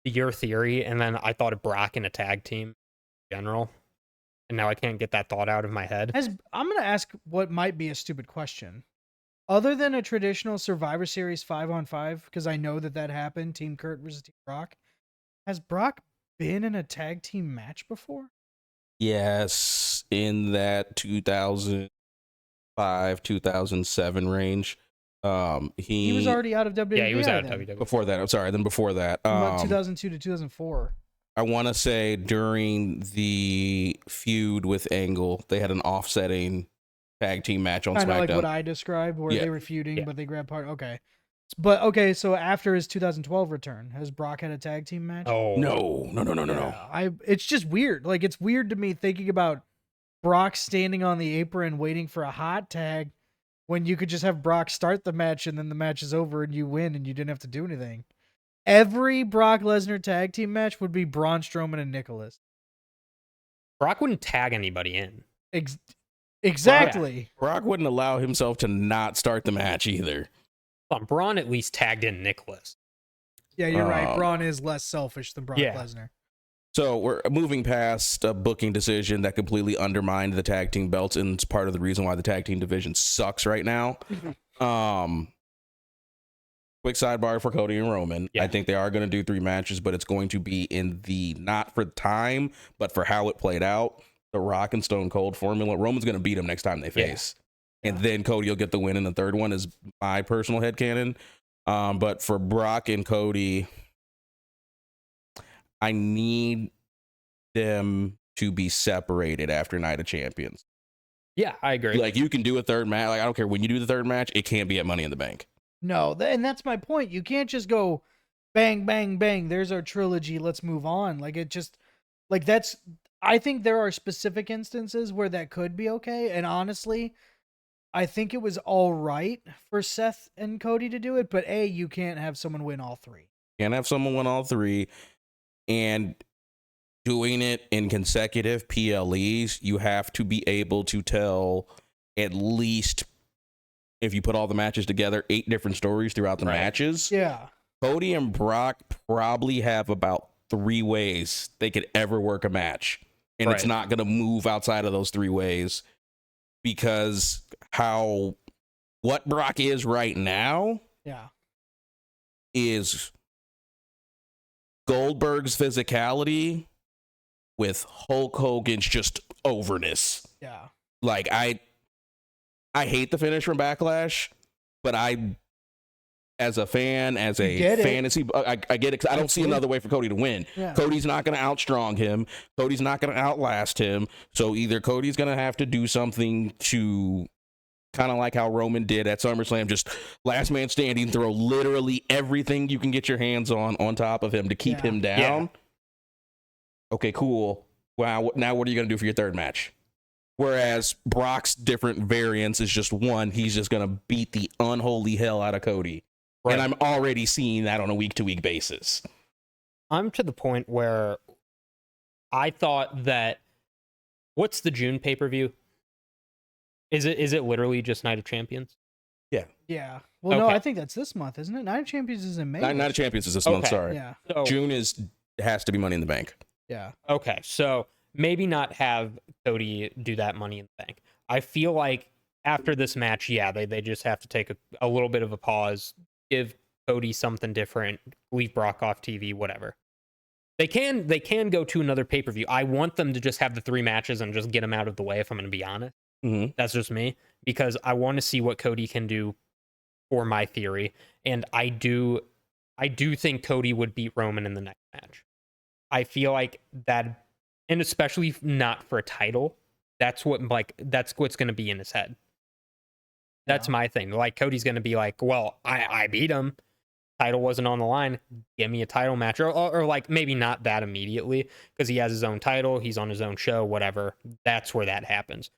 your theory, and then I thought of Brock in a tag team in general. And now I can't get that thought out of my head. I'm going to ask what might be a stupid question. Other than a traditional Survivor Series 5-on-5, because I know that happened, Team Kurt versus Team Brock, has Brock been in a tag team match before? Yes, in that 2005, 2007 range. He was already out of WWE. Yeah, he was out of WWE. Before that. I'm sorry. Then before that. 2002 to 2004. I want to say during the feud with Angle, they had an offsetting tag team match on SmackDown. Kind of like what I described, where they were feuding, but they grabbed part. Okay. But, okay, so after his 2012 return, has Brock had a tag team match? Oh. No. It's just weird. Like, it's weird to me thinking about Brock standing on the apron waiting for a hot tag when you could just have Brock start the match and then the match is over and you win and you didn't have to do anything. Every Brock Lesnar tag team match would be Braun Strowman and Nicholas. Brock wouldn't tag anybody in. Exactly. Brock wouldn't allow himself to not start the match either. Braun at least tagged in Nicholas. Yeah, you're right. Braun is less selfish than Brock Lesnar. So we're moving past a booking decision that completely undermined the tag team belts, and it's part of the reason why the tag team division sucks right now. Quick sidebar for Cody and Roman. I think they are going to do 3 matches, but it's going to be in the, not for time, but for how it played out, the Rock and Stone Cold formula. Roman's going to beat him next time they face. And then Cody will get the win in the third one, is my personal headcanon. But for Brock and Cody, I need them to be separated after Night of Champions. Yeah, I agree. Like, you can do a third match. Like, I don't care when you do the third match, it can't be at Money in the Bank. No, and that's my point. You can't just go bang, bang, bang. There's our trilogy. Let's move on. Like, it just, like, that's, I think there are specific instances where that could be okay. And honestly, I think it was all right for Seth and Cody to do it. But you can't have someone win all 3. Can't have someone win all 3. And doing it in consecutive PLEs, you have to be able to tell at least, if you put all the matches together, 8 different stories throughout the matches. Yeah. Cody and Brock probably have about 3 ways they could ever work a match. And it's not going to move outside of those 3 ways because how what Brock is right now Yeah. is Goldberg's physicality with Hulk Hogan's just overness. Yeah. Like I hate the finish from Backlash, but as a fan, as a fantasy, I get it. I don't see another way for Cody to win. Yeah. Cody's not going to outstrong him. Cody's not going to outlast him. So either Cody's going to have to do something to kind of like how Roman did at SummerSlam, just last man standing, throw literally everything you can get your hands on top of him to keep him down. Yeah. Okay, cool. Wow. Now what are you going to do for your third match? Whereas Brock's different variants is just one. He's just going to beat the unholy hell out of Cody. Right. And I'm already seeing that on a week-to-week basis. I'm to the point where I thought that, what's the June pay-per-view? Is it literally just Night of Champions? Yeah. Yeah. Well, no, I think that's this month, isn't it? Night of Champions is in May. Night of Champions is this month, sorry. Yeah. So, June has to be Money in the Bank. Yeah. Okay, so maybe not have Cody do that Money in the Bank. I feel like after this match, they just have to take a little bit of a pause, give Cody something different, leave Brock off TV, whatever. They can go to another pay-per-view. I want them to just have the 3 matches and just get them out of the way, if I'm going to be honest. Mm-hmm. That's just me, because I want to see what Cody can do for my theory. And I do think Cody would beat Roman in the next match. I feel like that, and especially not for a title, that's what's going to be in his head. That's my thing. Like, Cody's going to be like, well, I beat him. Title wasn't on the line. Give me a title match. Or like, maybe not that immediately, because he has his own title. He's on his own show, whatever. That's where that happens.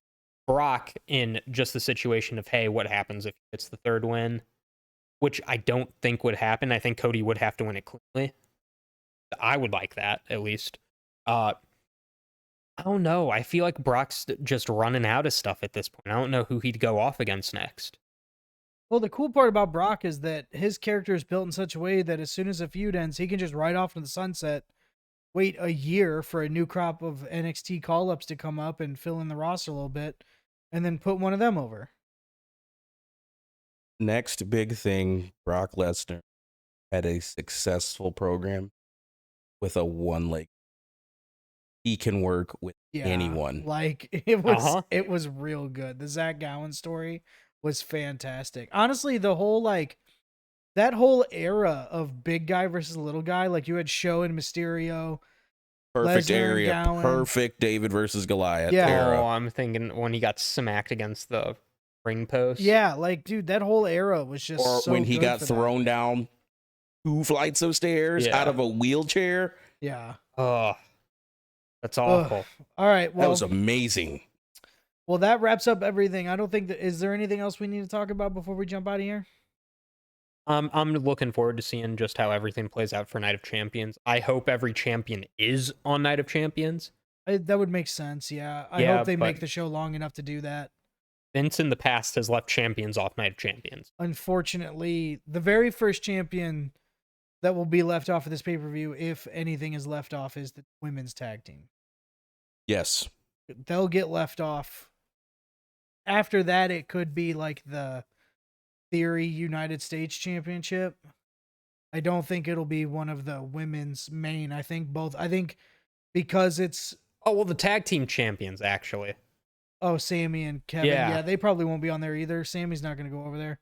Brock, in just the situation of, hey, what happens if it's the 3rd win? Which I don't think would happen. I think Cody would have to win it cleanly. I would like that, at least. I don't know. I feel like Brock's just running out of stuff at this point. I don't know who he'd go off against next. Well, the cool part about Brock is that his character is built in such a way that as soon as a feud ends, he can just ride off into the sunset, wait a year for a new crop of NXT call-ups to come up and fill in the roster a little bit, and then put one of them over. Next big thing, Brock Lesnar had a successful program with a one-leg. He can work with anyone. Like, it was real good. The Zach Gowen story was fantastic. Honestly, the whole that whole era of big guy versus little guy, like you had Show and Mysterio, perfect Lesnar area, and Gowen. perfect David versus Goliath Yeah. era. Oh, I'm thinking when he got smacked against the ring post. Yeah, like, dude, that whole era was just Or so when he good got for thrown down 2 flights of stairs out of a wheelchair. that. Yeah. Oh, that's awful. Ugh. All right, well, That was amazing. well, that wraps up everything. I don't think is there anything else we need to talk about before we jump out of here? I'm looking forward to seeing just how everything plays out for Night of Champions. I hope every champion is on Night of Champions. That would make sense, yeah. I hope they make the show long enough to do that. Vince in the past has left champions off Night of Champions. Unfortunately, the very first champion that will be left off of this pay-per-view, if anything is left off, is the women's tag team. Yes. They'll get left off. After that, it could be like the Theory United States Championship. I don't think it'll be one of the women's main. I think because it's... Oh, well, the tag team champions, actually. Oh, Sammy and Kevin. Yeah, they probably won't be on there either. Sammy's not going to go over there.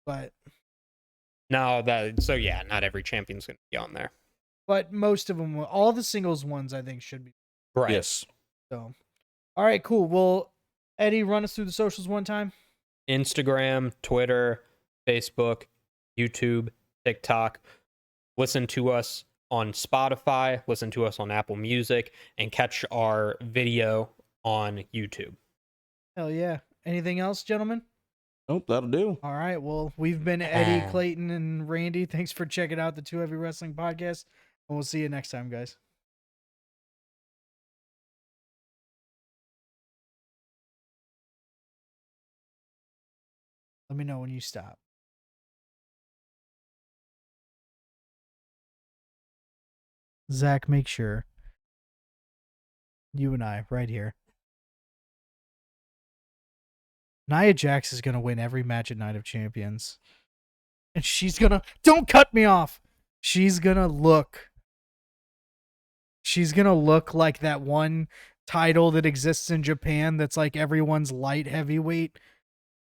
But... No, not every champion's going to be on there. But most of them will. All the singles ones, I think, should be. Right. Yes. So, all right, cool. Well, Eddie, run us through the socials one time. Instagram, Twitter, Facebook, YouTube, TikTok. Listen to us on Spotify, listen to us on Apple Music, and catch our video on YouTube. Hell yeah. Anything else, gentlemen? Nope, that'll do. All right. Well, we've been Eddie, Clayton, and Randy. Thanks for checking out the Two Heavy Wrestling Podcast, and we'll see you next time, guys. Let me know when you stop. Zach, make sure. You and I, right here. Nia Jax is gonna win every match at Night of Champions, and she's gonna don't cut me off. She's gonna look like that one title that exists in Japan that's like everyone's light heavyweight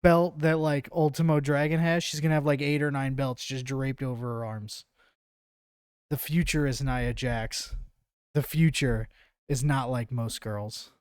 belt that like Ultimo Dragon has. She's gonna have like 8 or 9 belts just draped over her arms. The future is Nia Jax. The future is not like most girls.